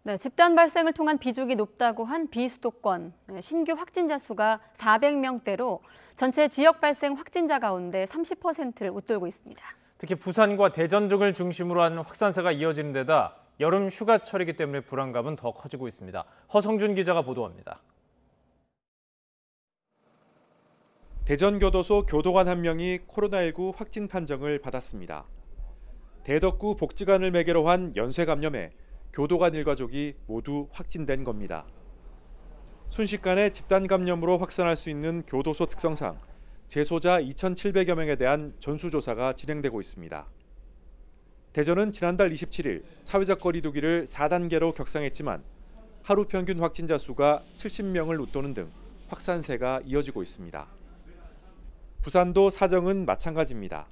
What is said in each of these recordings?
네, 집단 발생을 통한 비중이 높다고 한 비수도권 신규 확진자 수가 400명대로 전체 지역 발생 확진자 가운데 30%를 웃돌고 있습니다. 특히 부산과 대전 등을 중심으로 한 확산세가 이어지는 데다 여름 휴가철이기 때문에 불안감은 더 커지고 있습니다. 허성준 기자가 보도합니다. 대전교도소 교도관 한 명이 코로나19 확진 판정을 받았습니다. 대덕구 복지관을 매개로 한 연쇄 감염에 교도관 일가족이 모두 확진된 겁니다. 순식간에 집단 감염으로 확산할 수 있는 교도소 특성상 재소자 2,700여 명에 대한 전수조사가 진행되고 있습니다. 대전은 지난달 27일 사회적 거리 두기를 4단계로 격상했지만 하루 평균 확진자 수가 70명을 웃도는 등 확산세가 이어지고 있습니다. 부산도 사정은 마찬가지입니다.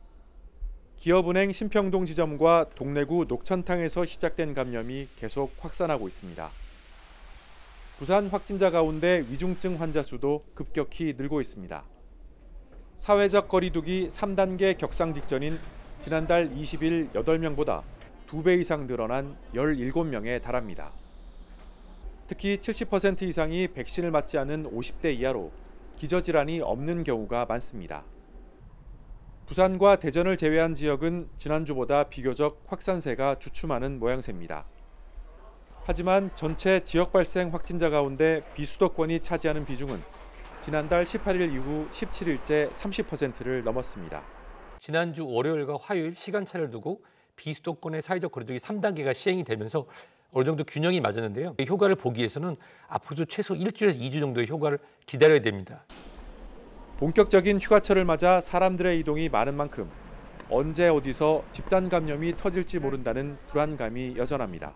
기업은행 신평동 지점과 동래구 녹천탕에서 시작된 감염이 계속 확산하고 있습니다. 부산 확진자 가운데 위중증 환자 수도 급격히 늘고 있습니다. 사회적 거리 두기 3단계 격상 직전인 지난달 20일 8명보다 2배 이상 늘어난 17명에 달합니다. 특히 70% 이상이 백신을 맞지 않은 50대 이하로 기저질환이 없는 경우가 많습니다. 부산과 대전을 제외한 지역은 지난주보다 비교적 확산세가 주춤하는 모양새입니다. 하지만 전체 지역 발생 확진자 가운데 비수도권이 차지하는 비중은 지난달 18일 이후 17일째 30%를 넘었습니다. 지난주 월요일과 화요일 시간차를 두고 비수도권의 사회적 거리두기 3단계가 시행이 되면서 어느 정도 균형이 맞았는데요. 효과를 보기 위해서는 앞으로도 최소 1주에서 2주 정도의 효과를 기다려야 됩니다. 본격적인 휴가철을 맞아 사람들의 이동이 많은 만큼 언제 어디서 집단 감염이 터질지 모른다는 불안감이 여전합니다.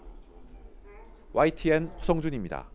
YTN 허성준입니다.